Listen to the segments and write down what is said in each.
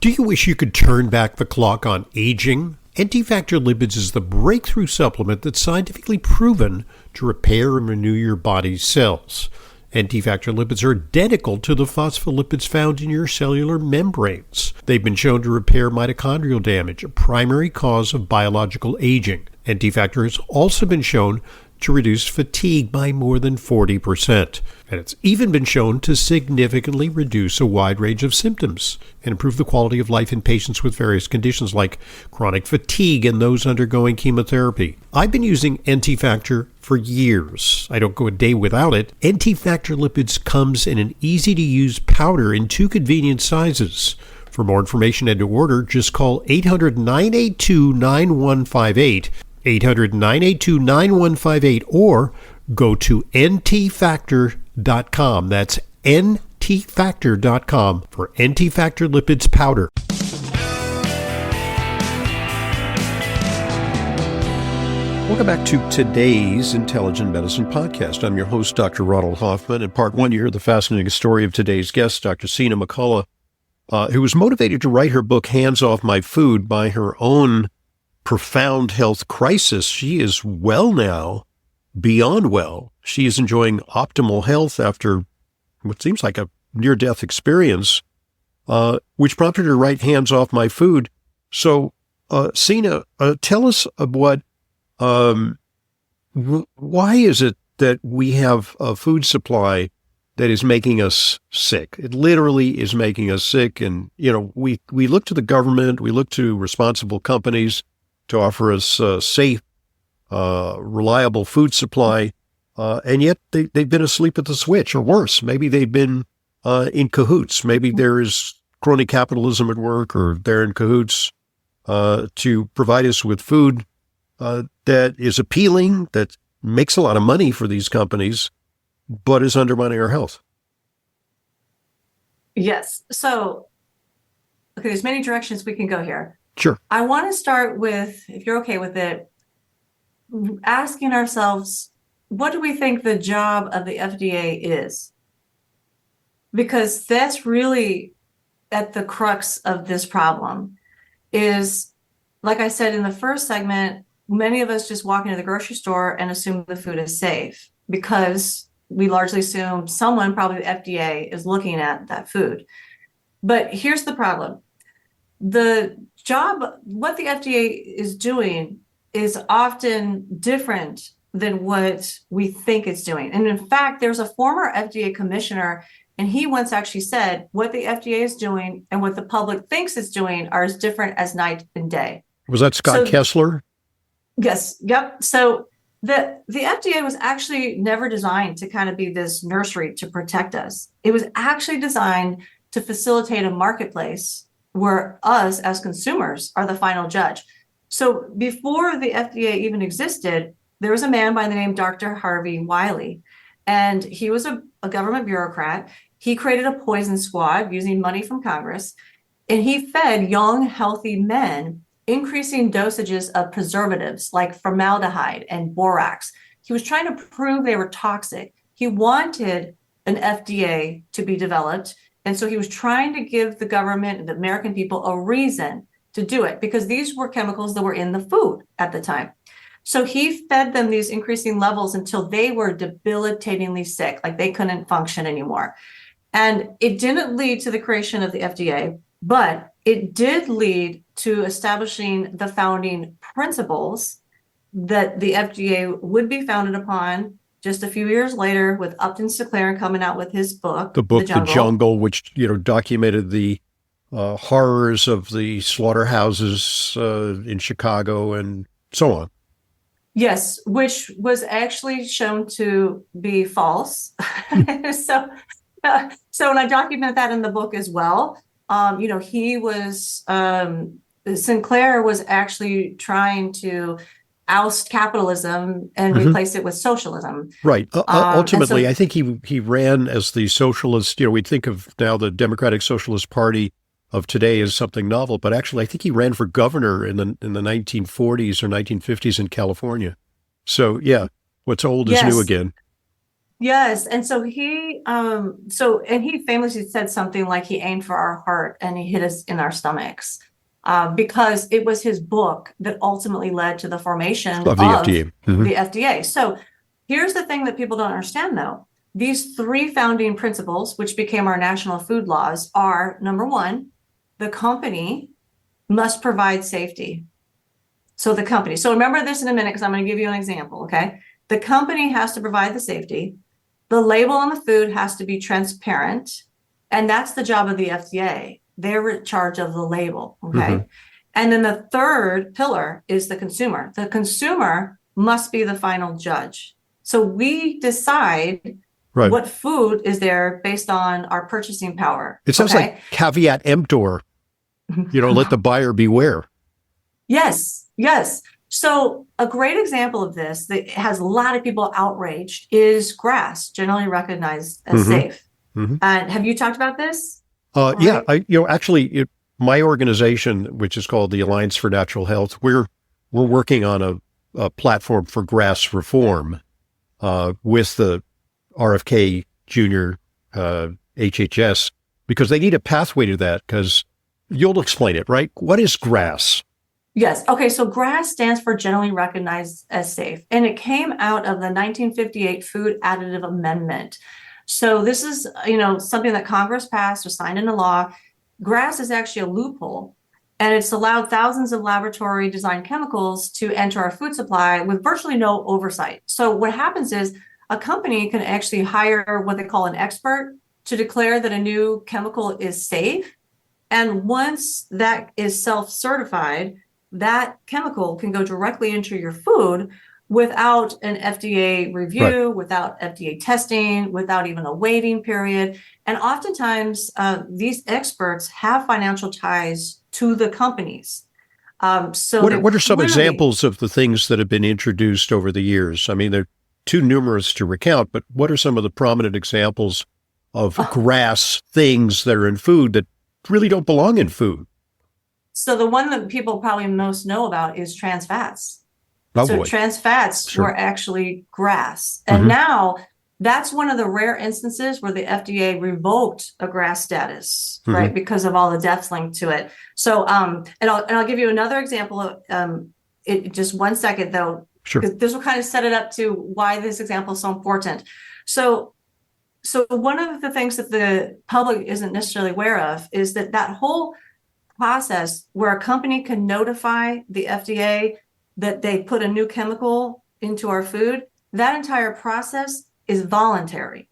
Do you wish you could turn back the clock on aging? Anti-Factor Lipids is the breakthrough supplement that's scientifically proven to repair and renew your body's cells. Anti-Factor Lipids are identical to the phospholipids found in your cellular membranes. They've been shown to repair mitochondrial damage, a primary cause of biological aging. Anti-Factor has also been shown to reduce fatigue by more than 40%. And it's even been shown to significantly reduce a wide range of symptoms and improve the quality of life in patients with various conditions like chronic fatigue and those undergoing chemotherapy. I've been using Anti-Factor for years. I don't go a day without it. Anti-Factor Lipids comes in an easy-to-use powder in 2 convenient sizes. For more information and to order, just call 800-982-9158, 800-982-9158, or go to ntfactor.com. That's ntfactor.com for Anti-Factor Lipids powder. Welcome back to today's Intelligent Medicine Podcast. I'm your host, Dr. Ronald Hoffman. In part 1, you hear the fascinating story of today's guest, Dr. Sina McCullough, who was motivated to write her book, Hands Off My Food, by her own profound health crisis. She is well now, beyond well. She is enjoying optimal health after what seems like a near-death experience, which prompted her to write Hands Off My Food. So, Sina, tell us what, why is it that we have a food supply that is making us sick? It literally is making us sick. And, we look to the government, we look to responsible companies to offer us safe, reliable food supply, and yet they've been asleep at the switch, or worse, maybe they've been in cahoots. Maybe there is crony capitalism at work, or they're in cahoots to provide us with food that is appealing, that makes a lot of money for these companies, but is undermining our health. Yes. So, okay, there's many directions we can go here. Sure. I want to start with, if you're okay with it, asking ourselves, what do we think the job of the FDA is? Because that's really at the crux of this problem is, like I said in the first segment, many of us just walk into the grocery store and assume the food is safe because we largely assume someone, probably the FDA, is looking at that food. But here's the problem. The job, what the FDA is doing is often different than what we think it's doing. And in fact, there's a former FDA commissioner, and he once actually said what the FDA is doing and what the public thinks it's doing are as different as night and day. Was that Scott Kessler? Yes. Yep. So the FDA was actually never designed to kind of be this nursery to protect us. It was actually designed to facilitate a marketplace where us as consumers are the final judge. So before the FDA even existed, there was a man by the name Dr. Harvey Wiley, and he was a government bureaucrat. He created a poison squad using money from Congress, and he fed young, healthy men increasing dosages of preservatives like formaldehyde and borax. He was trying to prove they were toxic. He wanted an FDA to be developed. And so he was trying to give the government and the American people a reason to do it because these were chemicals that were in the food at the time. So he fed them these increasing levels until they were debilitatingly sick, like they couldn't function anymore. And it didn't lead to the creation of the FDA, but it did lead to establishing the founding principles that the FDA would be founded upon just a few years later with Upton Sinclair coming out with his book, The Jungle, which, documented the horrors of the slaughterhouses in Chicago and so on. Yes, which was actually shown to be false. So when I document that in the book as well, he was, Sinclair was actually trying to oust capitalism and replace it with socialism. Right. Ultimately, I think he ran as the socialist. We think of now the Democratic Socialist Party of today as something novel, but actually, I think he ran for governor in the 1940s or 1950s in California. So, yeah, what's old is new again. Yes, and so he famously said something like he aimed for our heart and he hit us in our stomachs, because it was his book that ultimately led to the formation Of the of FDA. Mhm. the FDA. So here's the thing that people don't understand, though. These three founding principles, which became our national food laws, are number one, the company must provide safety. So the company, so remember this in a minute because I'm going to give you an example, okay? The company has to provide the safety. The label on the food has to be transparent, and that's the job of the FDA. They're in charge of the label, okay? And then the third pillar is the consumer. The consumer must be the final judge. So we decide Right. what food is there based on our purchasing power, It sounds like okay? caveat emptor, let the buyer beware. Yes, yes. So a great example of this that has a lot of people outraged is grass, generally recognized as Mhm. safe. Mhm. And have you talked about this? Yeah, Right. my organization, which is called the Alliance for Natural Health, we're working on a platform for grass reform with the RFK Junior HHS because they need a pathway to that. Because you'll explain it, right? What is grass? Yes. Okay. So GRAS stands for generally recognized as safe, and it came out of the 1958 Food Additive Amendment. So this is, something that Congress passed or signed into law. GRAS is actually a loophole, and it's allowed thousands of laboratory designed chemicals to enter our food supply with virtually no oversight. So what happens is a company can actually hire what they call an expert to declare that a new chemical is safe. And once that is self-certified, that chemical can go directly into your food without an FDA Right. review, without FDA testing, without even a waiting period. And oftentimes, these experts have financial ties to the companies. So What are, they're what are some clearly, examples of the things that have been introduced over the years? I mean, they're too numerous to recount, but what are some of the prominent examples of oh, grass things that are in food that really don't belong in food? so the one that people probably most know about is trans fats. Oh So boy, trans fats sure. were actually grass. And Hmm. now that's one of the rare instances where the FDA revoked a grass status, Hmm. right? Because of all the deaths linked to it. So and I'll give you another example of it just 1 second though, Sure. because this will kind of set it up to why this example is so important. So one of the things that the public isn't necessarily aware of is that whole process where a company can notify the FDA that they put a new chemical into our food, that entire process is voluntary.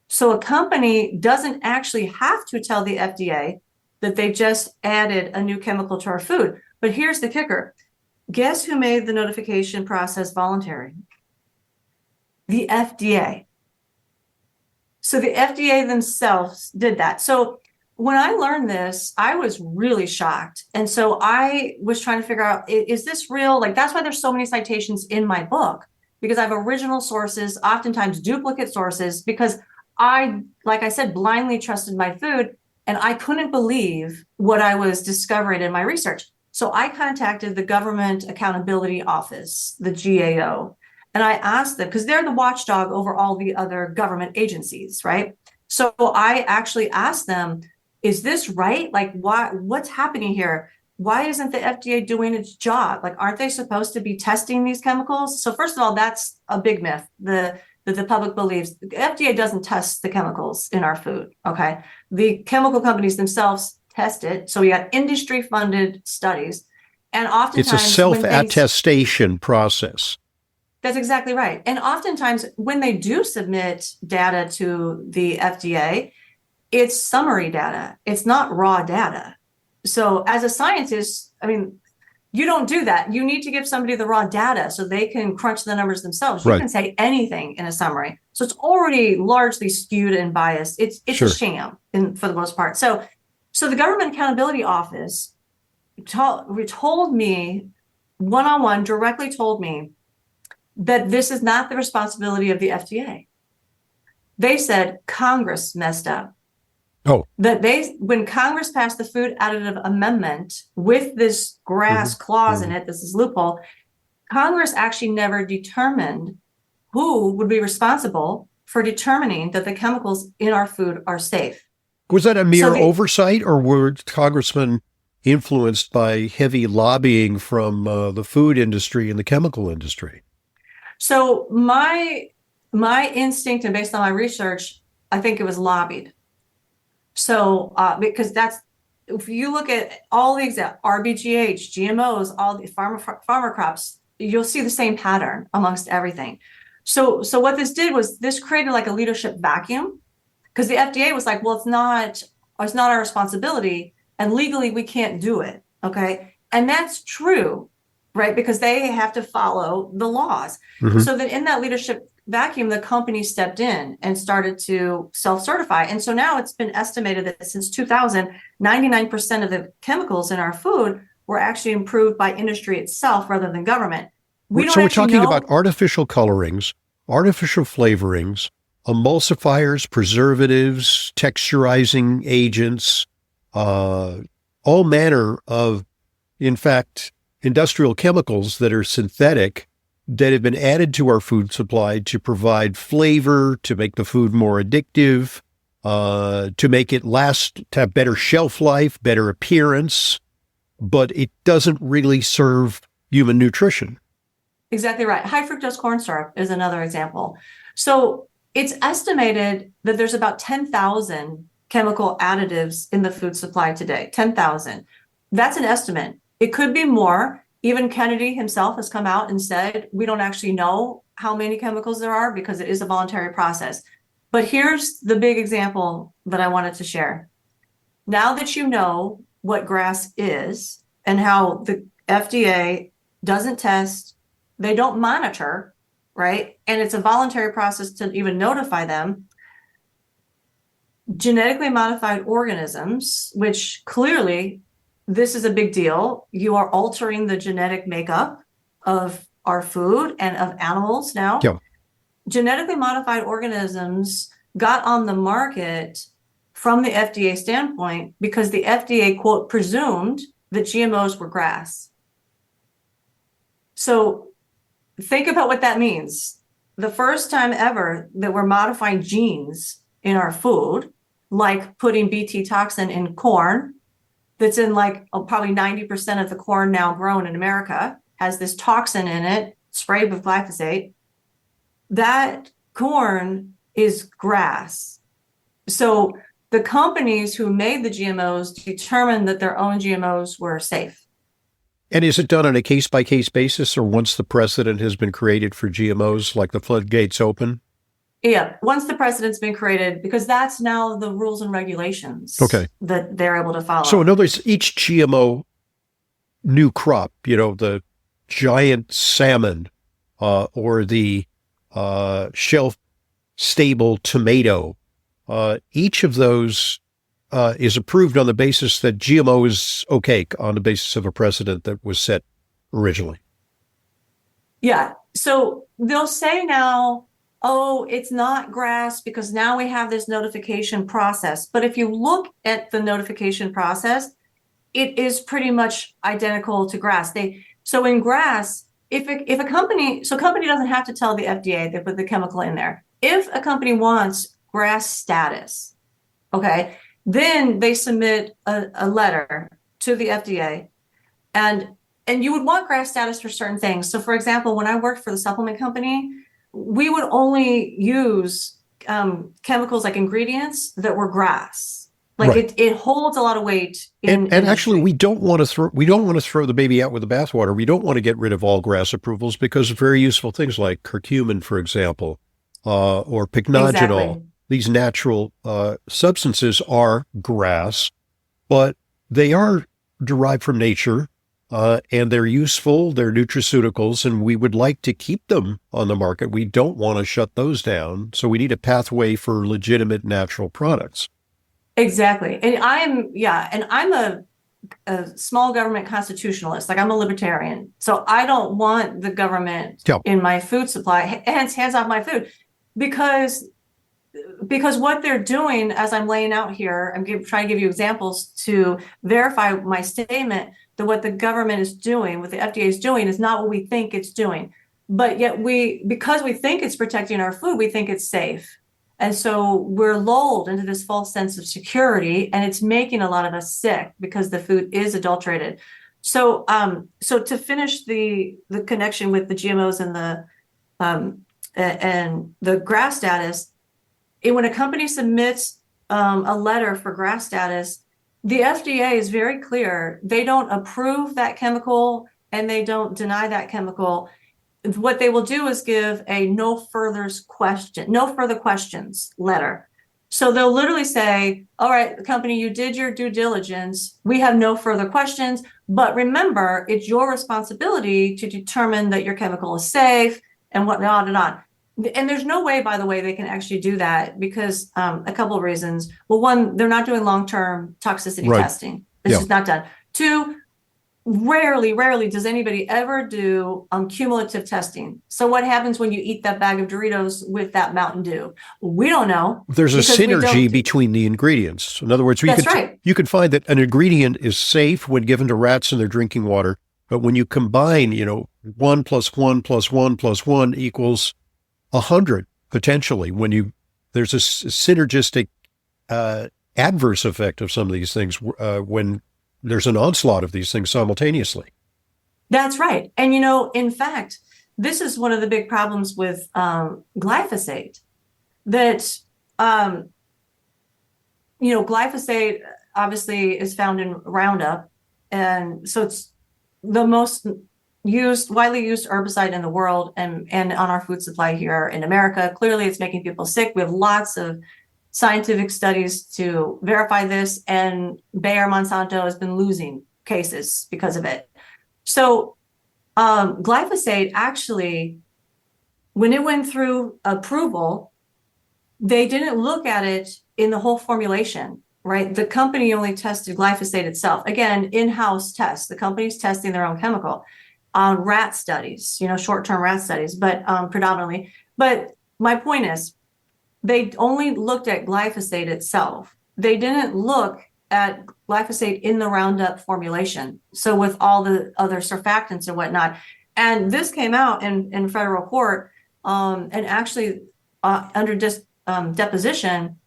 So a company doesn't actually have to tell the FDA that they just added a new chemical to our food. But here's the kicker. Guess who made the notification process voluntary? The FDA. So the FDA themselves did that. So when I learned this, I was really shocked. And so I was trying to figure out, is this real? Like, that's why there's so many citations in my book, because I have original sources, oftentimes duplicate sources, because I, like I said, blindly trusted my food and I couldn't believe what I was discovering in my research. So I contacted the Government Accountability Office, the GAO, and I asked them, because they're the watchdog over all the other government agencies, right? So I actually asked them, is this right? Like, what's happening here? Why isn't the FDA doing its job? Like, aren't they supposed to be testing these chemicals? So first of all, that's a big myth. The public believes the FDA doesn't test the chemicals in our food. Okay. The chemical companies themselves test it. So we got industry funded studies. And It's a oftentimes when things self-attestation process. That's exactly right. And oftentimes, when they do submit data to the FDA, it's summary data, it's not raw data. So, as a scientist, I mean, you don't do that. You need to give somebody the raw data so they can crunch the numbers themselves. You Right. can say anything in a summary. So, it's already largely skewed and biased. It's a Sure. sham for the most part. So the Government Accountability Office told me one on one, directly told me that this is not the responsibility of the FDA. They said Congress messed up. Oh. That when Congress passed the Food Additive Amendment with this Hmm. grass clause in Hmm. it, this is loophole, Congress actually never determined who would be responsible for determining that the chemicals in our food are safe. Was that a mere So the- oversight, or were congressmen influenced by heavy lobbying from the food industry and the chemical industry? So my instinct, and based on my research, I think it was lobbied. So because that's, if you look at all the RBGH, GMOs, all the farmer crops, you'll see the same pattern amongst everything. So what this did was this created like a leadership vacuum, because the FDA was like, well, it's not our responsibility, and legally we can't do it. Okay. And that's true, right? Because they have to follow the laws. So that in that leadership vacuum, the company stepped in and started to self-certify. And so now it's been estimated that since 2000, 99% of the chemicals in our food were actually improved by industry itself rather than government. So we're talking about artificial colorings, artificial flavorings, emulsifiers, preservatives, texturizing agents, all manner of, in fact, industrial chemicals that are synthetic that have been added to our food supply to provide flavor, to make the food more addictive, to make it last, to have better shelf life, better appearance, but it doesn't really serve human nutrition. Exactly right. High fructose corn syrup is another example. So it's estimated that there's about 10,000 chemical additives in the food supply today. 10,000. That's an estimate. It could be more. Even Kennedy himself has come out and said, we don't actually know how many chemicals there are because it is a voluntary process. But here's the big example that I wanted to share. Now that you know what GRAS is and how the FDA doesn't test, they don't monitor, right? And it's a voluntary process to even notify them. Genetically modified organisms, which clearly this is a big deal. You are altering the genetic makeup of our food and of animals now. Yeah. Genetically modified organisms got on the market from the FDA standpoint because the FDA, quote, presumed that GMOs were GRAS. So think about what that means. The first time ever that we're modifying genes in our food, like putting Bt toxin in corn, that's in like probably 90% of the corn now grown in America, has this toxin in it, sprayed with glyphosate. That corn is GRAS. So the companies who made the GMOs determined that their own GMOs were safe. And is it done on a case-by-case basis, or once the precedent has been created for GMOs, like the floodgates open? Yeah, once the precedent's been created, because that's now the rules and regulations that they're able to follow. So in other words, each GMO new crop, the giant salmon or the shelf-stable tomato, each of those is approved on the basis that GMO is okay, on the basis of a precedent that was set originally. Yeah. So they'll say now, oh, it's not GRAS because now we have this notification process. But if you look at the notification process, it is pretty much identical to GRAS. So in GRAS, if a company doesn't have to tell the FDA they put the chemical in there. If a company wants GRAS status, okay, then they submit a letter to the FDA, and you would want GRAS status for certain things. So for example, when I worked for the supplement company, we would only use chemicals like ingredients that were GRAS. Like right. it holds a lot of weight. And actually, we don't want to throw the baby out with the bathwater. We don't want to get rid of all GRAS approvals because very useful things like curcumin, for example, or pycnogenol. Exactly. These natural substances are GRAS, but they are derived from nature. And they're useful, they're nutraceuticals, and we would like to keep them on the market. We don't want to shut those down. So we need a pathway for legitimate natural products. Exactly. And I'm a small government constitutionalist. Like I'm a libertarian. So I don't want the government in my food supply, hence hands off my food, because what they're doing, as I'm laying out here, I'm trying to give you examples to verify my statement that what the government is doing, what the FDA is doing, is not what we think it's doing. But yet because we think it's protecting our food, we think it's safe. And so we're lulled into this false sense of security, and it's making a lot of us sick because the food is adulterated. So, so to finish the connection with the GMOs and the GRAS status, when a company submits a letter for GRAS status, the FDA is very clear. They don't approve that chemical and they don't deny that chemical. What they will do is give a no further questions letter. So they'll literally say, all right, the company, you did your due diligence. We have no further questions. But remember, it's your responsibility to determine that your chemical is safe and whatnot and on. And there's no way, by the way, they can actually do that because a couple of reasons. Well, one, they're not doing long-term toxicity testing. It's just not done. Two, rarely does anybody ever do cumulative testing. So what happens when you eat that bag of Doritos with that Mountain Dew? We don't know. There's a synergy between the ingredients. In other words, you can find that an ingredient is safe when given to rats in their drinking water, but when you combine, 1 + 1 + 1 + 1 equals 100 potentially. There's a synergistic adverse effect of some of these things when there's an onslaught of these things simultaneously. That's right. And, in fact, this is one of the big problems with glyphosate, that, glyphosate obviously is found in Roundup. And so it's the most widely used herbicide in the world and on our food supply here in America. Clearly, it's making people sick. We have lots of scientific studies to verify this, and Bayer Monsanto has been losing cases because of it. So glyphosate actually, when it went through approval, they didn't look at it in the whole formulation, right? The company only tested glyphosate itself. Again, in-house tests. The company's testing their own chemical on rat studies, short-term rat studies, but predominantly. But my point is, they only looked at glyphosate itself. They didn't look at glyphosate in the Roundup formulation. So with all the other surfactants and whatnot. And this came out in federal court, and actually under deposition,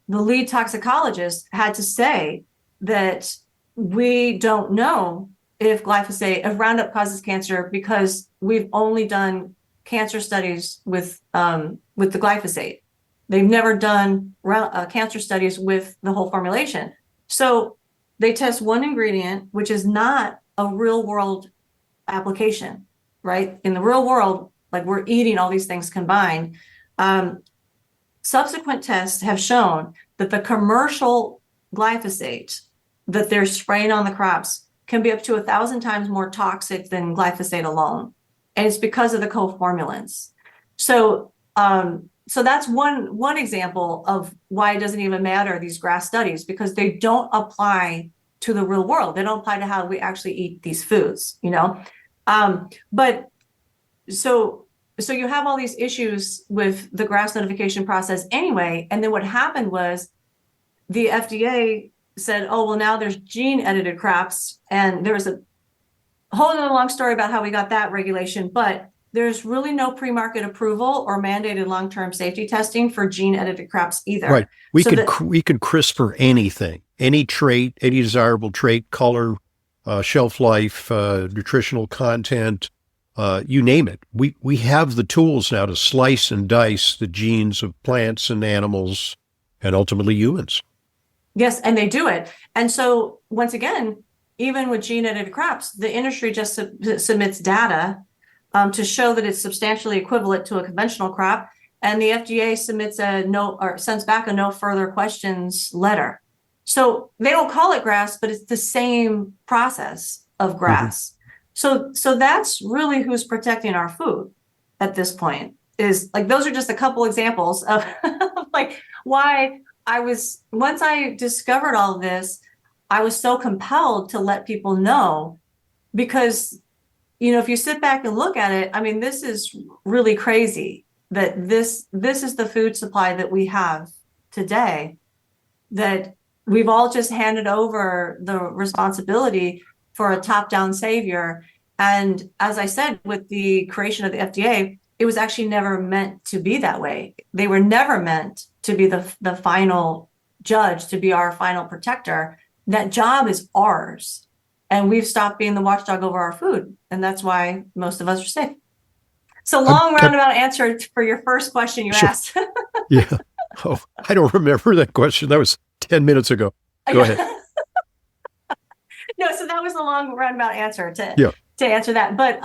the lead toxicologist had to say that we don't know if Roundup causes cancer because we've only done cancer studies with the glyphosate. They've never done cancer studies with the whole formulation. So they test one ingredient, which is not a real world application, right? In the real world, like we're eating all these things combined. Subsequent tests have shown that the commercial glyphosate that they're spraying on the crops can be up to 1,000 times more toxic than glyphosate alone. And it's because of the co-formulants. So that's one example of why it doesn't even matter, these GRAS studies, because they don't apply to the real world. They don't apply to how we actually eat these foods, But so you have all these issues with the GRAS notification process anyway. And then what happened was the FDA said, oh, well, now there's gene edited crops. And there was a whole other long story about how we got that regulation, but there's really no pre-market approval or mandated long-term safety testing for gene-edited crops either. Right. We could CRISPR anything, any trait, any desirable trait, color, shelf life, nutritional content, you name it. We have the tools now to slice and dice the genes of plants and animals and ultimately humans. Yes, and they do it. And so once again, even with gene-edited crops, the industry just submits data to show that it's substantially equivalent to a conventional crop, and the FDA sends back a no further questions letter. So they don't call it GRAS, but it's the same process of GRAS. Mm-hmm. So that's really who's protecting our food at this point. Is like, those are just a couple examples of like why once I discovered all of this, I was so compelled to let people know, because if you sit back and look at it, I mean, this is really crazy that this is the food supply that we have today, that we've all just handed over the responsibility for a top-down savior. And as I said, with the creation of the FDA, it was actually never meant to be that way. They were never meant to be the final judge, to be our final protector. That job is ours. And we've stopped being the watchdog over our food. And that's why most of us are sick. So long roundabout answer for your first question you asked. Yeah. Oh, I don't remember that question. That was 10 minutes ago. Go ahead. No, so that was a long roundabout answer to answer that. But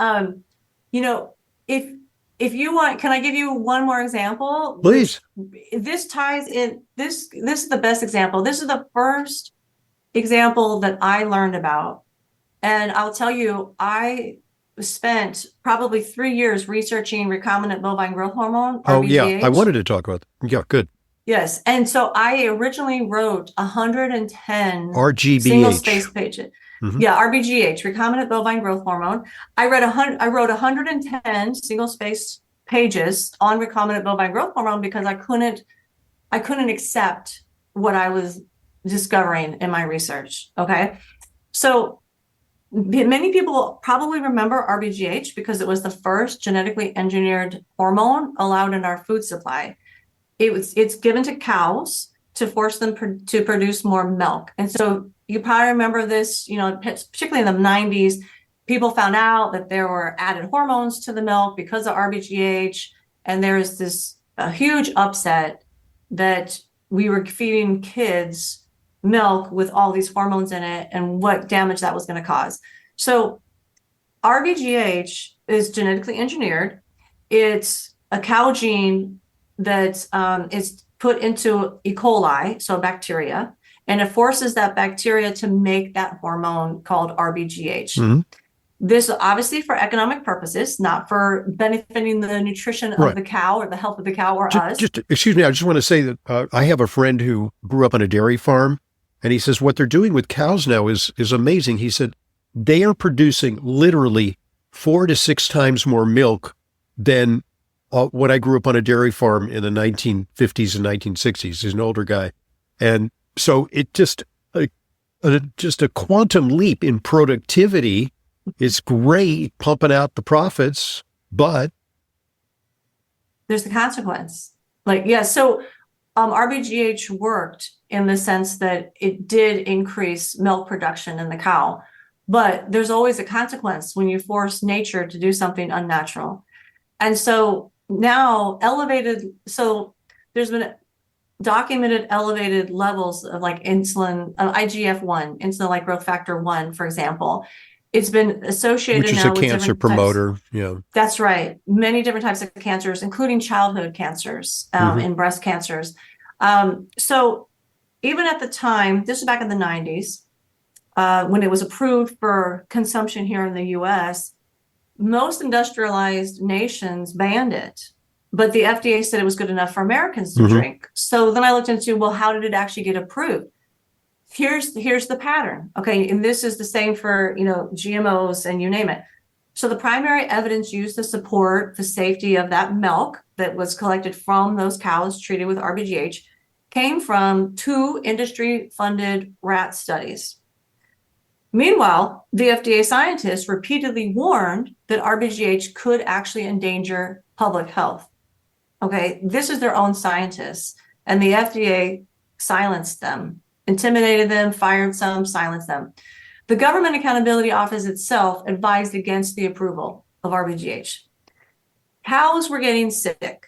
if you want, can I give you one more example? Please. This ties in. This is the best example. This is the first example that I learned about, and I'll tell you, I spent probably 3 years researching recombinant bovine growth hormone. Oh, RBGH. yeah. I wanted to talk about that. Yeah, good. Yes. And so I originally wrote 110 RGBH. single space pages. Mm-hmm. Yeah, RBGH, recombinant bovine growth hormone. I wrote 110 single space pages on recombinant bovine growth hormone because I couldn't accept what I was discovering in my research. Okay. So many people probably remember RBGH because it was the first genetically engineered hormone allowed in our food supply. It's given to cows to force them to produce more milk. And so you probably remember this, particularly in the 90s, people found out that there were added hormones to the milk because of RBGH. And there's this huge upset that we were feeding kids milk with all these hormones in it and what damage that was going to cause. So RBGH is genetically engineered. It's a cow gene that is put into E. coli, so bacteria, and it forces that bacteria to make that hormone called RBGH. Mm-hmm. This obviously for economic purposes, not for benefiting the nutrition of the cow or the health of the cow or us. Excuse me, I just want to say that I have a friend who grew up on a dairy farm, and he says what they're doing with cows now is amazing. He said they are producing literally 4 to 6 times more milk than when I grew up on a dairy farm in the 1950s and 1960s. He's an older guy. And so it just a quantum leap in productivity. It's great pumping out the profits, but there's the consequence. So RBGH worked in the sense that it did increase milk production in the cow, but there's always a consequence when you force nature to do something unnatural. And so now there's been documented elevated levels of insulin, IGF-1, insulin like growth factor 1, for example. It's been associated which is now a with cancer promoter. Yeah, that's right. Many different types of cancers, including childhood cancers and breast cancers. So even at the time, this was back in the 90s, when it was approved for consumption here in the U.S., most industrialized nations banned it, but the FDA said it was good enough for Americans to drink. So then I looked into, well, how did it actually get approved? Here's the pattern. Okay. And this is the same for, GMOs and you name it. So the primary evidence used to support the safety of that milk that was collected from those cows treated with RBGH came from 2 industry-funded rat studies. Meanwhile, the FDA scientists repeatedly warned that RBGH could actually endanger public health. Okay, this is their own scientists, and the FDA silenced them, intimidated them, fired some, silenced them. The Government Accountability Office itself advised against the approval of RBGH. Cows were getting sick.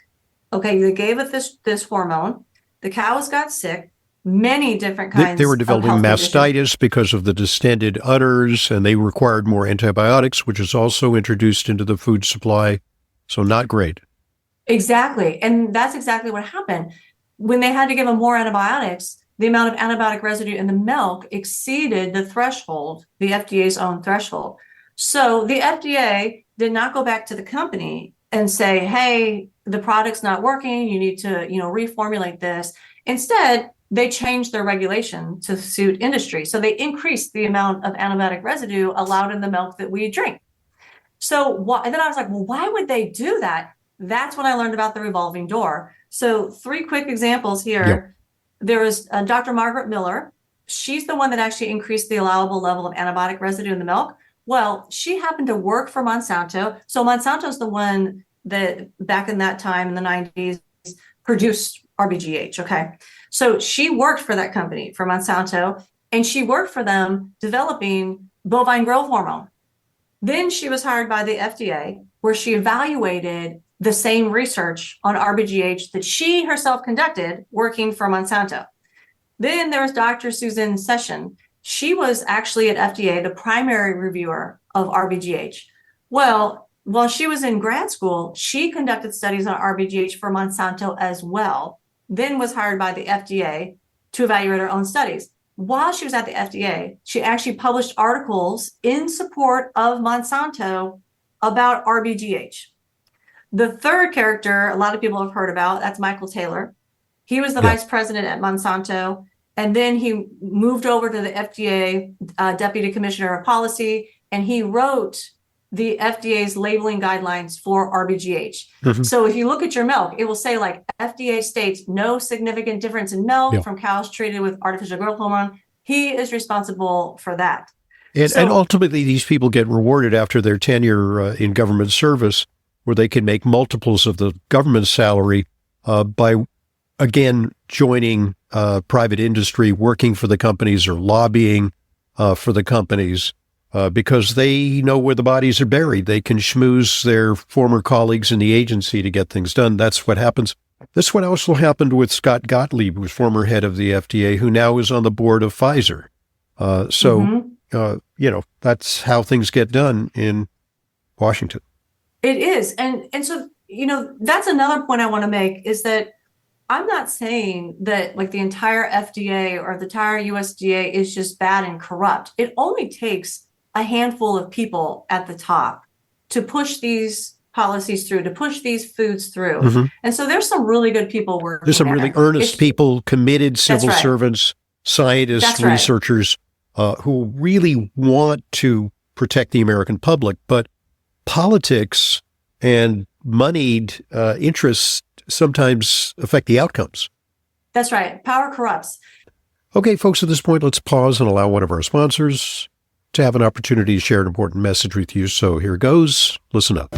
Okay, they gave it this hormone. The cows got sick. Many different kinds. They were developing mastitis because of the distended udders, and they required more antibiotics, which is also introduced into the food supply. So not great. Exactly. And that's exactly what happened. When they had to give them more antibiotics, the amount of antibiotic residue in the milk exceeded the threshold, the FDA's own threshold. So the FDA did not go back to the company and say, hey, the product's not working. You need to, reformulate this. Instead, they changed their regulation to suit industry. So they increased the amount of antibiotic residue allowed in the milk that we drink. And then I was like, well, why would they do that? That's when I learned about the revolving door. So 3 quick examples here. Yep. There was Dr. Margaret Miller. She's the one that actually increased the allowable level of antibiotic residue in the milk. Well, she happened to work for Monsanto. So Monsanto's the one that back in that time in the 90s produced RBGH. Okay. So she worked for that company, for Monsanto, and she worked for them developing bovine growth hormone. Then she was hired by the FDA, where she evaluated the same research on RBGH that she herself conducted working for Monsanto. Then there was Dr. Susan Session. She was actually at FDA the primary reviewer of RBGH. Well, while she was in grad school, she conducted studies on RBGH for Monsanto as well, then was hired by the FDA to evaluate her own studies. While she was at the FDA, she actually published articles in support of Monsanto about RBGH. The third character a lot of people have heard about, that's Michael Taylor. He was the vice president at Monsanto, and then he moved over to the FDA Deputy Commissioner of Policy, and he wrote the FDA's labeling guidelines for RBGH. Mm-hmm. So if you look at your milk, it will say like FDA states no significant difference in milk from cows treated with artificial growth hormone. He is responsible for that. And ultimately, these people get rewarded after their tenure in government service, where they can make multiples of the government salary by, again, joining private industry, working for the companies or lobbying for the companies. Because they know where the bodies are buried. They can schmooze their former colleagues in the agency to get things done. That's what happens. That's what also happened with Scott Gottlieb, who was former head of the FDA, who now is on the board of Pfizer. That's how things get done in Washington. It is. And so, that's another point I want to make is that I'm not saying that like the entire FDA or the entire USDA is just bad and corrupt. It only takes a handful of people at the top to push these policies through, to push these foods through. Mm-hmm. And so there's some really good people working. There's some really earnest people, committed civil servants, scientists, researchers who really want to protect the American public. But politics and moneyed interests sometimes affect the outcomes. That's right. Power corrupts. Okay, folks, at this point, let's pause and allow one of our sponsors to have an opportunity to share an important message with you. So here goes. Listen up.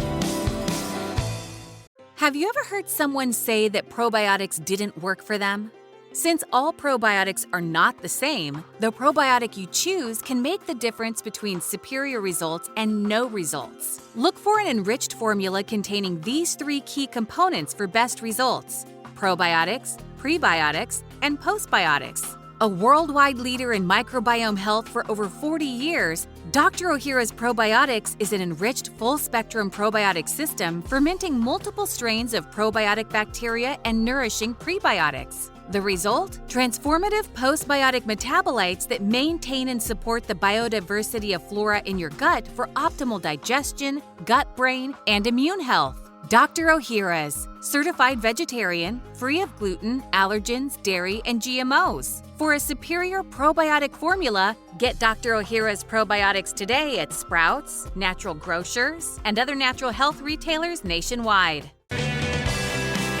Have you ever heard someone say that probiotics didn't work for them? Since all probiotics are not the same, the probiotic you choose can make the difference between superior results and no results. Look for an enriched formula containing these 3 key components for best results: probiotics, prebiotics, and postbiotics. A worldwide leader in microbiome health for over 40 years, Dr. Ohhira's Probiotics is an enriched full-spectrum probiotic system fermenting multiple strains of probiotic bacteria and nourishing prebiotics. The result? Transformative postbiotic metabolites that maintain and support the biodiversity of flora in your gut for optimal digestion, gut-brain, and immune health. Dr. Ohhira's, certified vegetarian, free of gluten, allergens, dairy, and GMOs. For a superior probiotic formula, get Dr. Ohhira's probiotics today at Sprouts, Natural Grocers, and other natural health retailers nationwide.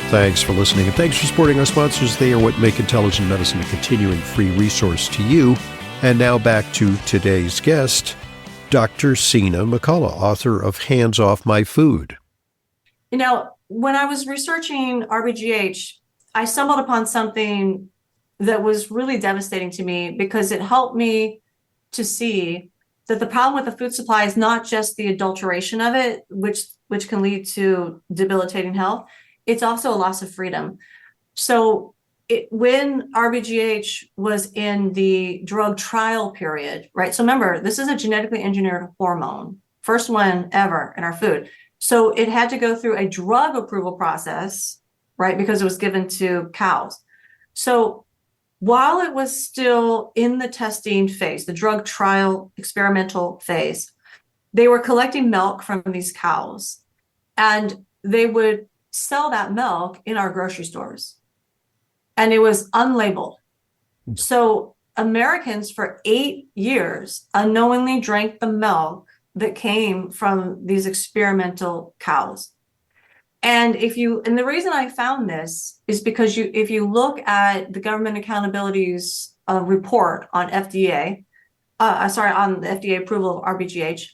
Thanks for listening, and thanks for supporting our sponsors. They are what make intelligent medicine a continuing free resource to you. And now back to today's guest, Dr. Sina McCullough, author of Hands Off My Food. When I was researching RBGH, I stumbled upon something that was really devastating to me because it helped me to see that the problem with the food supply is not just the adulteration of it, which can lead to debilitating health. It's also a loss of freedom. So when RBGH was in the drug trial period, right? So remember, this is a genetically engineered hormone, first one ever in our food. So it had to go through a drug approval process, right? Because it was given to cows. So while it was still in the testing phase, the drug trial experimental phase, they were collecting milk from these cows and they would sell that milk in our grocery stores. And it was unlabeled. So Americans for 8 years unknowingly drank the milk that came from these experimental cows. And the reason I found this is because if you look at the Government Accountability's report on on the FDA approval of RBGH,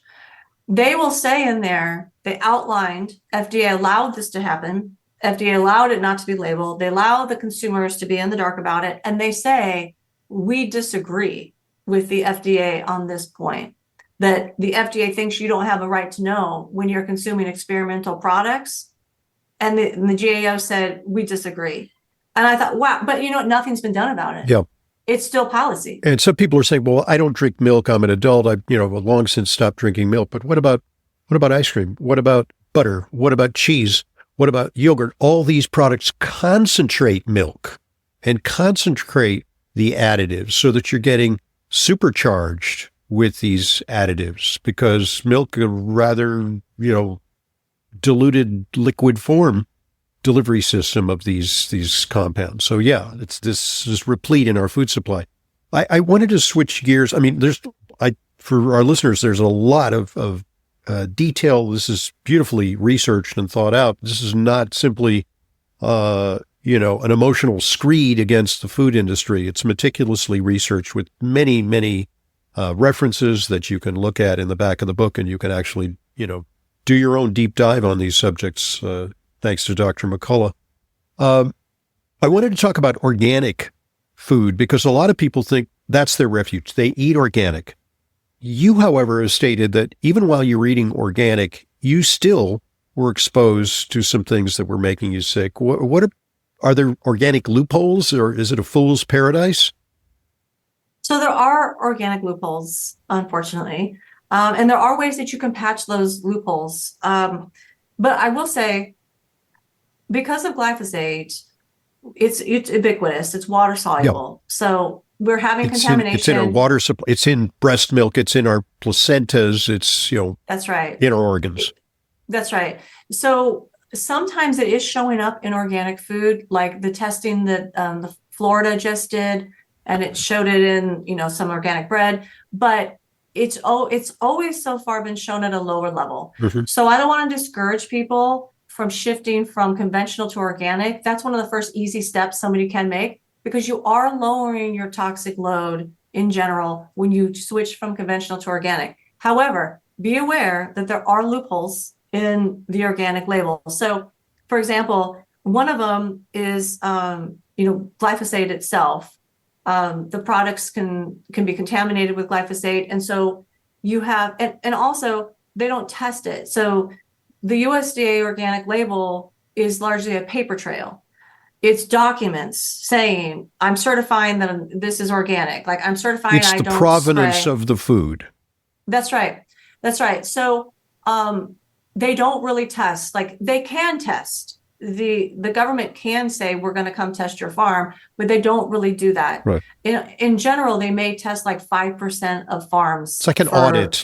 they will say in there, they outlined FDA allowed this to happen FDA allowed it not to be labeled. They allow the consumers to be in the dark about it. And they say, we disagree with the FDA on this point, that the FDA thinks you don't have a right to know when you're consuming experimental products. And the GAO said, we disagree. And I thought, wow, but you know what? Nothing's been done about it. Yeah. It's still policy. And some people are saying, well, I don't drink milk. I'm an adult. I've long since stopped drinking milk. But what about ice cream? What about butter? What about cheese? What about yogurt? All these products concentrate milk and concentrate the additives so that you're getting supercharged with these additives, because milk, a rather, diluted liquid form delivery system of these compounds. So yeah, this is replete in our food supply. I wanted to switch gears. I mean, for our listeners, there's a lot of detail. This is beautifully researched and thought out. This is not simply, an emotional screed against the food industry. It's meticulously researched with many, many references that you can look at in the back of the book, and you can actually, do your own deep dive on these subjects, thanks to Dr. McCullough. I wanted to talk about organic food because a lot of people think that's their refuge. They eat organic. You, however, have stated that even while you're eating organic, you still were exposed to some things that were making you sick. Are there organic loopholes, or is it a fool's paradise? So there are organic loopholes, unfortunately. And there are ways that you can patch those loopholes. But I will say, because of glyphosate, it's ubiquitous. It's water soluble. Yep. So we're having contamination. It's in our water supply. It's in breast milk. It's in our placentas. It's, that's right. In our organs. That's right. So sometimes it is showing up in organic food, like the testing that the Florida just did, and it showed it in, some organic bread. But it's always so far been shown at a lower level. Mm-hmm. So I don't want to discourage people from shifting from conventional to organic. That's one of the first easy steps somebody can make, because you are lowering your toxic load in general when you switch from conventional to organic. However, be aware that there are loopholes in the organic label. So, for example, one of them is, glyphosate itself. The products can be contaminated with glyphosate. And so you have, and also they don't test it. So the USDA organic label is largely a paper trail. It's documents saying, I'm certifying that this is organic. Like, I'm certifying I don't spray. It's the provenance of the food. That's right. That's right. So they don't really test. Like, they can test. The government can say, we're going to come test your farm, but they don't really do that. Right. In general, they may test like 5% of farms. It's like an audit,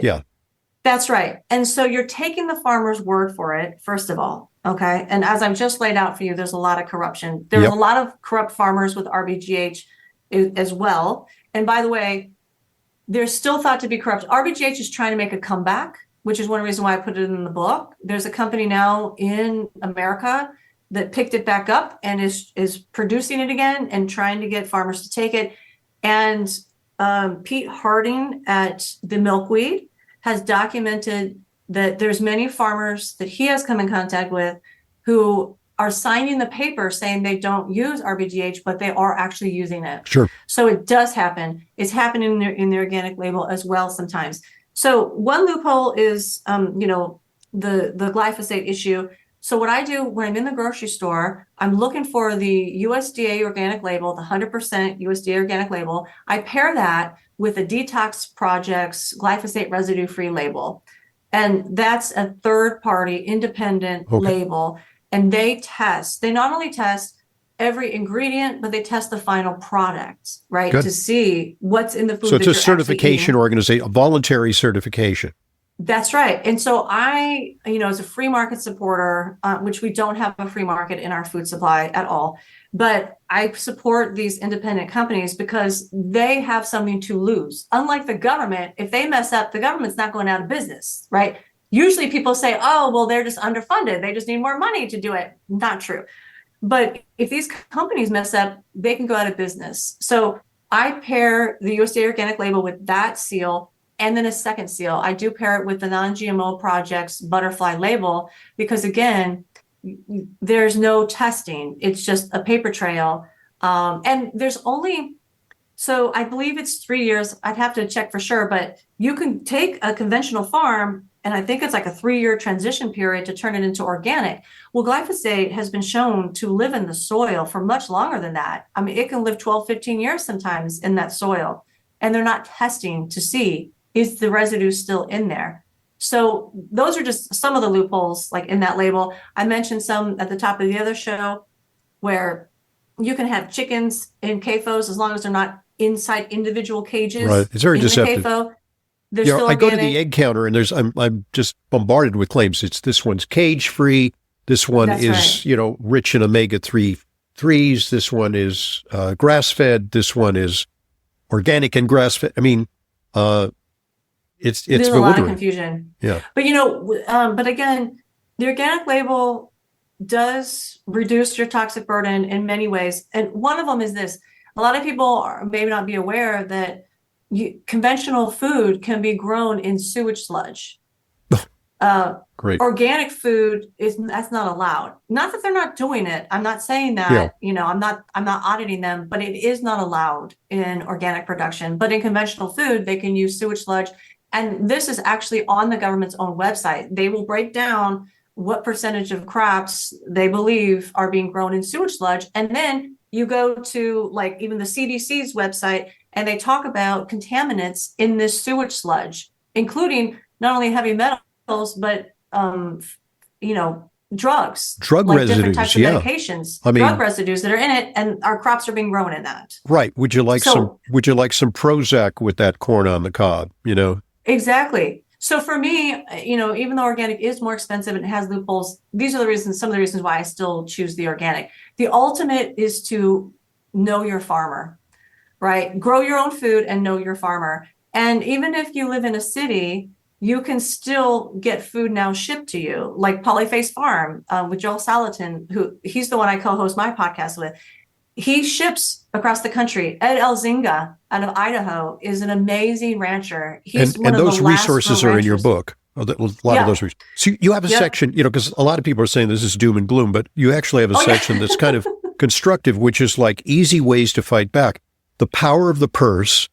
yeah. That's right. And so you're taking the farmer's word for it, first of all. Okay. And as I've just laid out for you, there's a lot of corruption. There's a lot of corrupt farmers with RBGH as well. And by the way, they're still thought to be corrupt. RBGH is trying to make a comeback, which is one reason why I put it in the book. There's a company now in America that picked it back up and is producing it again and trying to get farmers to take it. And Pete Harding at the Milkweed has documented that there's many farmers that he has come in contact with who are signing the paper saying they don't use RBGH, but they are actually using it. Sure. So it does happen. It's happening in the organic label as well sometimes. So one loophole is, the glyphosate issue. So what I do when I'm in the grocery store, I'm looking for the USDA organic label, the 100% USDA organic label. I pair that with the Detox Project's glyphosate residue-free label. And that's a third-party independent label. And they not only test every ingredient, but they test the final product, right? Good. To see what's in the food. So it's a certification organization, a voluntary certification. That's right. And so I, as a free market supporter, which we don't have a free market in our food supply at all, but I support these independent companies because they have something to lose. Unlike the government, if they mess up, the government's not going out of business, right? Usually people say, oh, well, they're just underfunded. They just need more money to do it. Not true. But if these companies mess up, they can go out of business. So I pair the USDA organic label with that seal and then a second seal. I do pair it with the Non-GMO Project's butterfly label because, again, there's no testing. It's just a paper trail. And there's only, so I believe it's 3 years. I'd have to check for sure, but you can take a conventional farm, and I think it's like a 3-year transition period to turn it into organic. Well, glyphosate has been shown to live in the soil for much longer than that. I mean, it can live 12, 15 years sometimes in that soil, and they're not testing to see, is the residue still in there? So those are just some of the loopholes like in that label. I mentioned some at the top of the other show where you can have chickens in CAFOs as long as they're not inside individual cages. Right. It's very deceptive. The CAFO, they're You know, still I go to organic. the egg counter and I'm just bombarded with claims. It's this one's cage free. This one That's is, right. rich in omega-3s. This one is grass fed. This one is organic and grass fed. I mean, it's There's a lot of bewildering. confusion. Yeah. But but again, the organic label does reduce your toxic burden in many ways. And one of them is this. A lot of people may not be aware that conventional food can be grown in sewage sludge. Great. Organic food that's not allowed. Not that they're not doing it. I'm not saying that, I'm not auditing them, but it is not allowed in organic production. But in conventional food, they can use sewage sludge. And this is actually on the government's own website. They will break down what percentage of crops they believe are being grown in sewage sludge. And then you go to like even the CDC's website, and they talk about contaminants in this sewage sludge, including not only heavy metals, but drugs, Drug like residues, different types of yeah. medications, I mean- drug residues that are in it, and our crops are being grown in that. Right. Would you like So- some Prozac with that corn on the cob, Exactly. So for me, even though organic is more expensive and it has loopholes, these are some of the reasons why I still choose the organic. The ultimate is to know your farmer, right? Grow your own food and know your farmer. And even if you live in a city, you can still get food now shipped to you, like Polyface Farm with Joel Salatin, he's the one I co-host my podcast with. He ships across the country. Ed Elzinga out of Idaho is an amazing rancher. He's one And of those the last resources real are in your ranchers. book. A lot of Yeah. those resources. So you have a Yep. section, because a lot of people are saying this is doom and gloom, but you actually have a Oh, yeah. section that's kind of constructive, which is like easy ways to fight back. The power of the purse,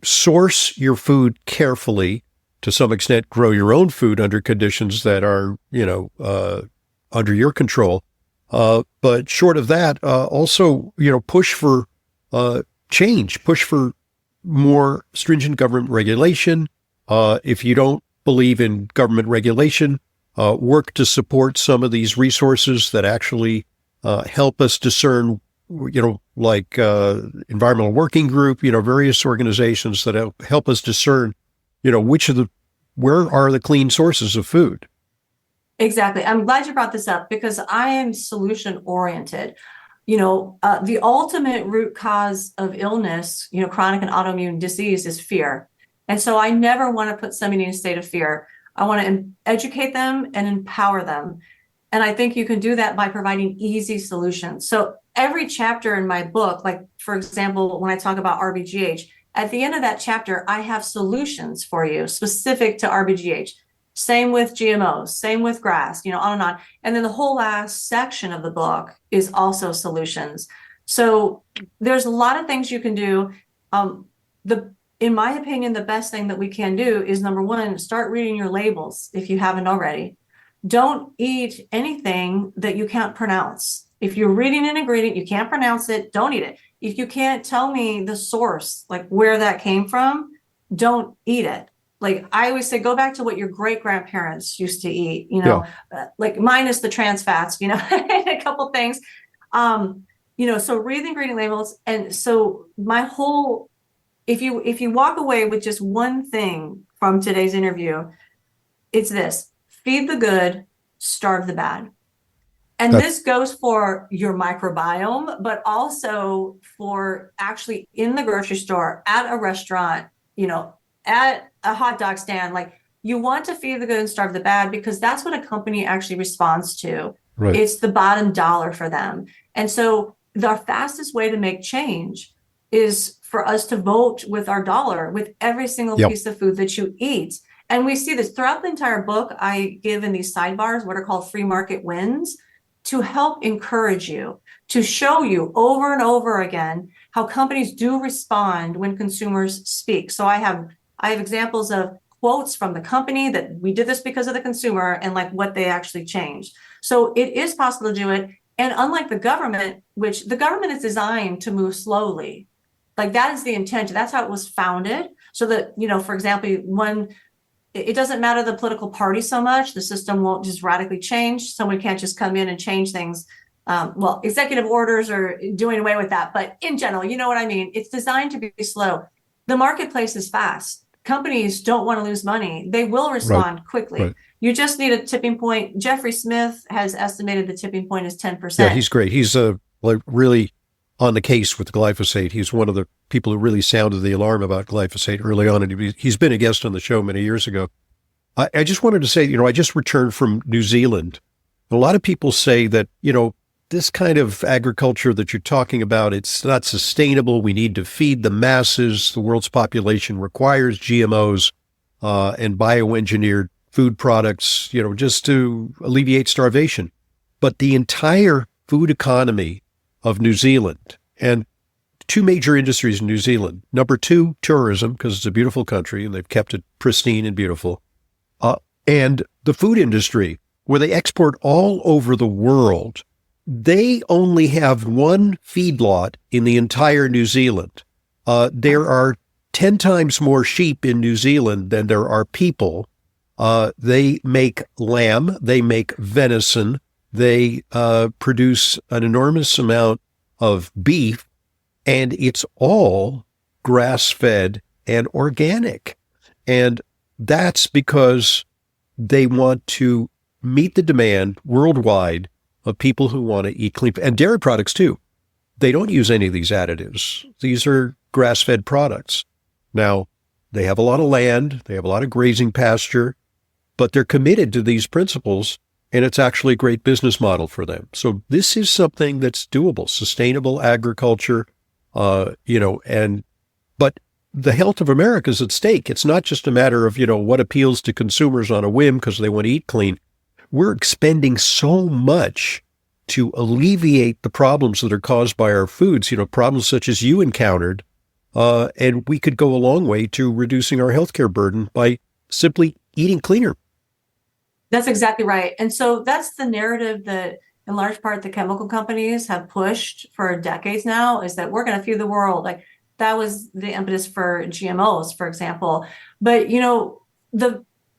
source your food carefully, to some extent, grow your own food under conditions that are, under your control. But short of that, also, push for change, push for more stringent government regulation. If you don't believe in government regulation, work to support some of these resources that actually help us discern, like Environmental Working Group, various organizations that help us discern, where are the clean sources of food. Exactly. I'm glad you brought this up because I am solution oriented. The ultimate root cause of illness, chronic and autoimmune disease is fear. And so I never want to put somebody in a state of fear. I want to educate them and empower them. And I think you can do that by providing easy solutions. So every chapter in my book, like for example, when I talk about RBGH, at the end of that chapter, I have solutions for you specific to RBGH. Same with GMOs, same with grass, on and on. And then the whole last section of the book is also solutions. So there's a lot of things you can do. In my opinion, the best thing that we can do is number one, start reading your labels if you haven't already. Don't eat anything that you can't pronounce. If you're reading an ingredient, you can't pronounce it, don't eat it. If you can't tell me the source, like where that came from, don't eat it. Like I always say, go back to what your great grandparents used to eat, like minus the trans fats, a couple things. So read the ingredient labels. And so if you walk away with just one thing from today's interview, it's this: feed the good, starve the bad. And this goes for your microbiome, but also for actually in the grocery store, at a restaurant, at a hot dog stand. Like you want to feed the good and starve the bad because that's what a company actually responds to. Right. It's the bottom dollar for them. And so the fastest way to make change is for us to vote with our dollar with every single piece of food that you eat. And we see this throughout the entire book. I give in these sidebars what are called free market wins. to help encourage you, to show you over and over again how companies do respond when consumers speak. So I have examples of quotes from the company that we did this because of the consumer and like what they actually changed. So it is possible to do it. And unlike the government, which the government is designed to move slowly, like that is the intention. That's how it was founded. So that, for example, it doesn't matter the political party so much. The system won't just radically change. Someone can't just come in and change things. Well, executive orders are doing away with that. But in general, you know what I mean? It's designed to be slow. The marketplace is fast. Companies don't want to lose money. They will respond quickly. Right. You just need a tipping point. Jeffrey Smith has estimated the tipping point is 10%. Yeah, he's great. He's like really on the case with glyphosate. He's one of the people who really sounded the alarm about glyphosate early on, and he's been a guest on the show many years ago. I just wanted to say, I just returned from New Zealand. A lot of people say that, this kind of agriculture that you're talking about, it's not sustainable. We need to feed the masses. The world's population requires GMOs and bioengineered food products, just to alleviate starvation. But the entire food economy of New Zealand, and two major industries in New Zealand. Number two, tourism, because it's a beautiful country and they've kept it pristine and beautiful. And the food industry, where they export all over the world. They only have one feedlot in the entire New Zealand. There are 10 times more sheep in New Zealand than there are people. They make lamb, they make venison, they produce an enormous amount of beef, and it's all grass-fed and organic. And that's because they want to meet the demand worldwide of people who want to eat clean, and dairy products too. They don't use any of these additives. These are grass-fed products. Now, they have a lot of land, they have a lot of grazing pasture, but they're committed to these principles, and it's actually a great business model for them. So this is something that's doable, sustainable agriculture, but the health of America is at stake. It's not just a matter of, what appeals to consumers on a whim because they want to eat clean. We're expending so much to alleviate the problems that are caused by our foods, problems such as you encountered, and we could go a long way to reducing our healthcare burden by simply eating cleaner. That's exactly right. And so that's the narrative that in large part the chemical companies have pushed for decades now, is that we're going to feed the world. Like that was the impetus for GMOs, for example. But,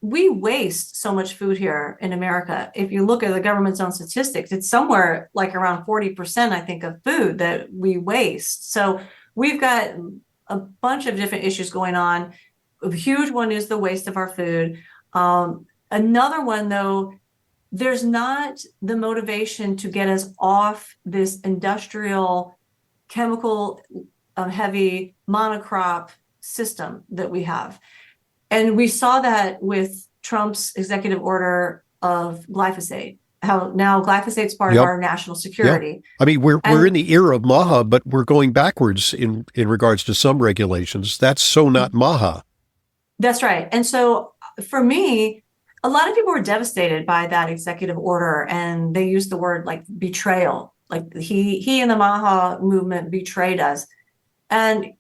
we waste so much food here in America. If you look at the government's own statistics, it's somewhere like around 40%, I think, of food that we waste. So we've got a bunch of different issues going on. A huge one is the waste of our food. Another one, though, there's not the motivation to get us off this industrial, chemical, heavy monocrop system that we have. And we saw that with Trump's executive order of glyphosate, how now glyphosate's part of our national security. Yep. I mean, we're in the era of MAHA, but we're going backwards in regards to some regulations. That's so not MAHA. That's right. And so for me, a lot of people were devastated by that executive order, and they used the word like betrayal. Like he and the MAHA movement betrayed us. And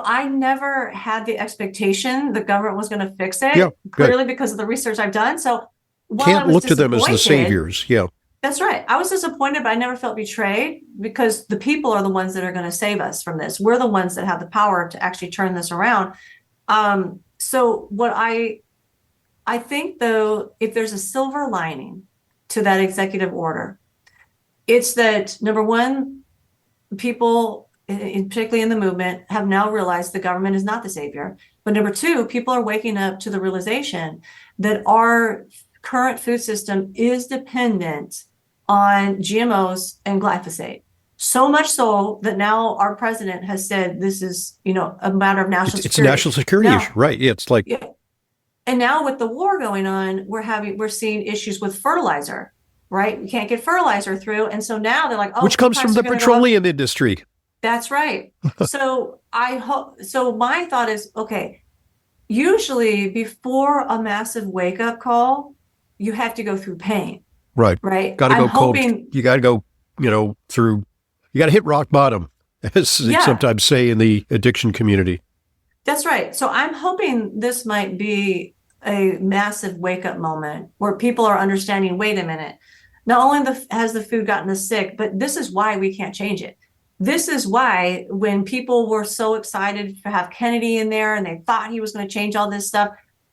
I never had the expectation the government was going to fix it, clearly because of the research I've done. So while can't I was look to them as the saviors. Yeah, that's right. I was disappointed, but I never felt betrayed because the people are the ones that are going to save us from this. We're the ones that have the power to actually turn this around. So what I think, though, if there's a silver lining to that executive order, it's that, number one, people, particularly in the movement, have now realized the government is not the savior. But number two, people are waking up to the realization that our current food system is dependent on GMOs and glyphosate. So much so that now our president has said this is, a matter of national security. It's a national security issue, right? Yeah, it's like. Yeah. And now with the war going on, we're seeing issues with fertilizer, right? We can't get fertilizer through, and so now they're like, which comes from the petroleum industry. That's right. So my thought is, okay, usually before a massive wake up call, you have to go through pain. Right. right? Got to go I'm cold. hoping, You got to go, through, you got to hit rock bottom, as they Yeah. sometimes say in the addiction community. that's right. So I'm hoping this might be a massive wake up moment where people are understanding, wait a minute, not only has the food gotten us sick, but this is why we can't change it. This is why when people were so excited to have Kennedy in there and they thought he was going to change all this stuff,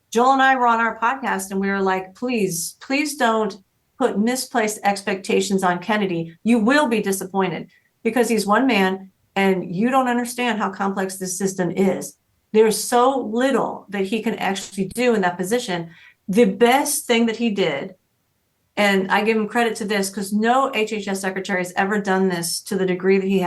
Joel and I were on our podcast and we were like, please don't put misplaced expectations on Kennedy. You will be disappointed because he's one man and you don't understand how complex this system is. There's so little that he can actually do in that position. The best thing that he did, and I give him credit to this because no HHS secretary has ever done this to the degree that he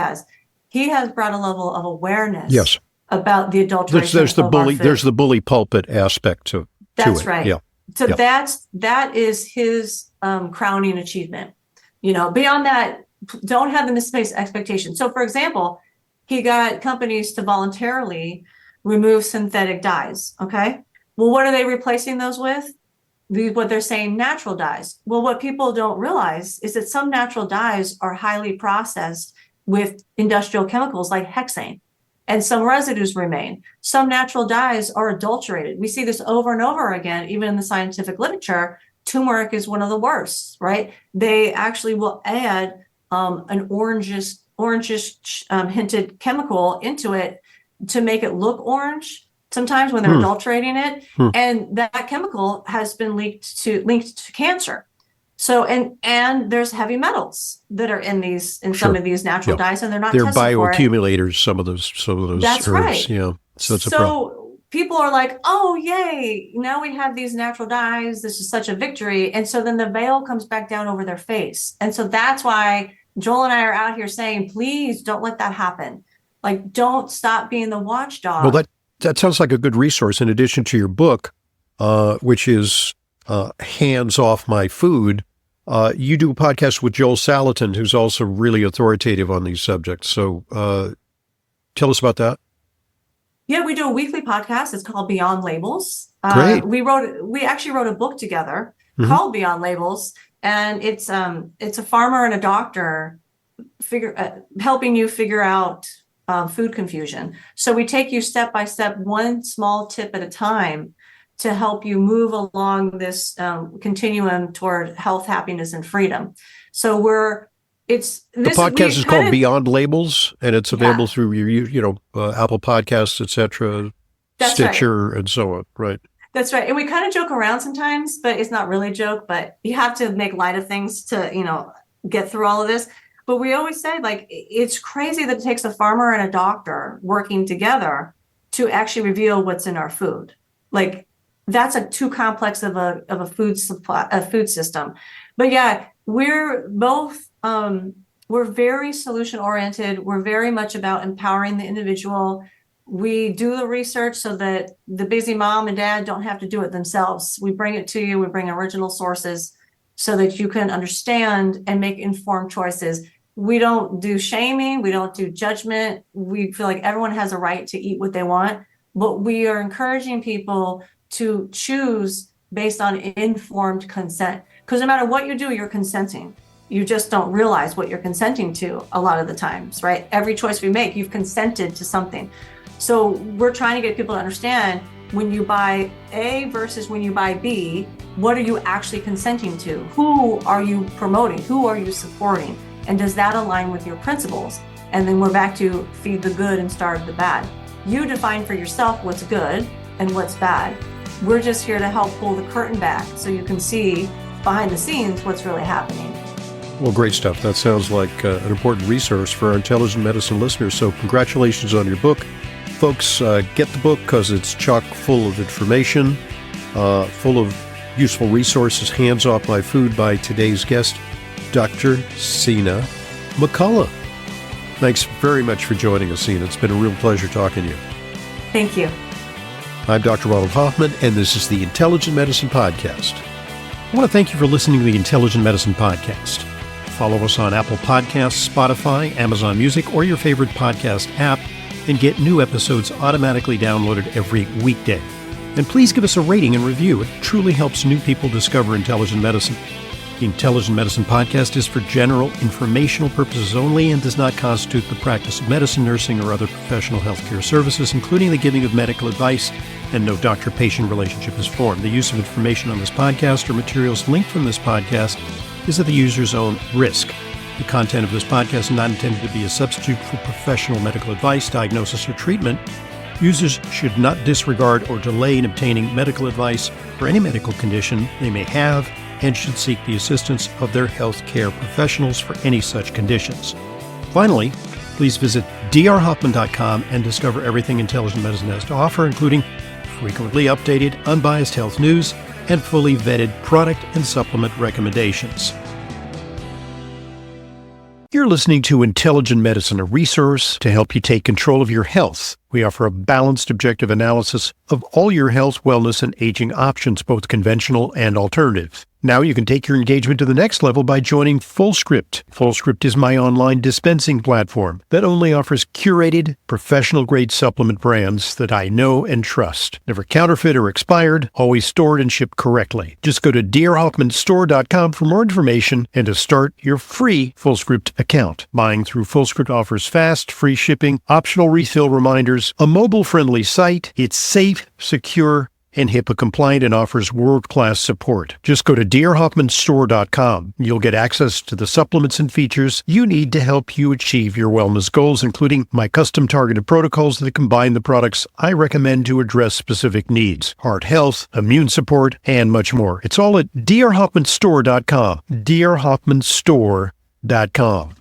has brought a level of awareness Yes. about the adulteration There's the of our bully. food. There's the bully pulpit aspect to That's it. right. Yeah. So Yeah. that is his crowning achievement. Beyond that, don't have the misplaced expectations. So, for example, he got companies to voluntarily remove synthetic dyes. Okay. Well, what are they replacing those with? What they're saying, natural dyes. Well, what people don't realize is that some natural dyes are highly processed with industrial chemicals like hexane, and some residues remain. Some natural dyes are adulterated. We see this over and over again, even in the scientific literature. Turmeric is one of the worst, right? They actually will add an orangish hinted chemical into it to make it look orange. Sometimes when they're adulterating it, and that chemical has been linked to cancer. So and there's heavy metals that are in some of these natural dyes, and they're not. They're tested for it. bioaccumulators. Some of those That's herbs. right. Yeah. So it's a problem. So people are like, "Oh, yay! Now we have these natural dyes. This is such a victory." And so then the veil comes back down over their face, and so that's why Joel and I are out here saying, "Please don't let that happen. Like, don't stop being the watchdog." Well, that sounds like a good resource in addition to your book, which is Hands Off My Food. You do a podcast with Joel Salatin, who's also really authoritative on these subjects. So tell us about that. Yeah, we do a weekly podcast. It's called Beyond Labels. Great. We actually wrote a book together called Beyond Labels, and it's a farmer and a doctor helping you figure out food confusion. So we take you step by step, one small tip at a time, to help you move along this continuum toward health, happiness, and freedom. So the podcast is called Beyond Labels, and it's available through your Apple Podcasts, etc., Stitcher, and so on. Right. That's right. And we kind of joke around sometimes, but it's not really a joke. But you have to make light of things to get through all of this. But we always say, like, it's crazy that it takes a farmer and a doctor working together to actually reveal what's in our food. Like, that's too complex of a food supply, a food system. But yeah, we're both, we're very solution oriented. We're very much about empowering the individual. We do the research so that the busy mom and dad don't have to do it themselves. We bring it to you. We bring original sources so that you can understand and make informed choices. We don't do shaming. We don't do judgment. We feel like everyone has a right to eat what they want, but we are encouraging people to choose based on informed consent. Because no matter what you do, you're consenting. You just don't realize what you're consenting to a lot of the times, right? Every choice we make, you've consented to something. So we're trying to get people to understand, when you buy A versus when you buy B, what are you actually consenting to? Who are you promoting? Who are you supporting? And does that align with your principles? And then we're back to feed the good and starve the bad. You define for yourself what's good and what's bad. We're just here to help pull the curtain back so you can see behind the scenes what's really happening. Well, great stuff. That sounds like an important resource for our intelligent medicine listeners. So congratulations on your book. Folks, get the book because it's chock full of information, full of useful resources. Hands Off My Food by today's guest, Dr. Sina McCullough. Thanks very much for joining us, Sina. It's been a real pleasure talking to you. Thank you. I'm Dr. Ronald Hoffman, and this is the Intelligent Medicine Podcast. I want to thank you for listening to the Intelligent Medicine Podcast. Follow us on Apple Podcasts, Spotify, Amazon Music, or your favorite podcast app, and get new episodes automatically downloaded every weekday. And please give us a rating and review. It truly helps new people discover intelligent medicine. The Intelligent Medicine Podcast is for general informational purposes only and does not constitute the practice of medicine, nursing, or other professional healthcare services, including the giving of medical advice, and no doctor-patient relationship is formed. The use of information on this podcast or materials linked from this podcast is at the user's own risk. The content of this podcast is not intended to be a substitute for professional medical advice, diagnosis, or treatment. Users should not disregard or delay in obtaining medical advice for any medical condition they may have and should seek the assistance of their healthcare professionals for any such conditions. Finally, please visit drhoffman.com and discover everything Intelligent Medicine has to offer, including frequently updated, unbiased health news and fully vetted product and supplement recommendations. You're listening to Intelligent Medicine, a resource to help you take control of your health. We offer a balanced, objective analysis of all your health, wellness, and aging options, both conventional and alternative. Now you can take your engagement to the next level by joining FullScript. FullScript is my online dispensing platform that only offers curated, professional-grade supplement brands that I know and trust. Never counterfeit or expired, always stored and shipped correctly. Just go to drhoffmanstore.com for more information and to start your free FullScript account. Buying through FullScript offers fast, free shipping, optional refill reminders, a mobile-friendly site. It's safe, secure, and HIPAA compliant and offers world-class support. Just go to drhoffmanstore.com. You'll get access to the supplements and features you need to help you achieve your wellness goals, including my custom targeted protocols that combine the products I recommend to address specific needs, heart health, immune support, and much more. It's all at drhoffmanstore.com. drhoffmanstore.com.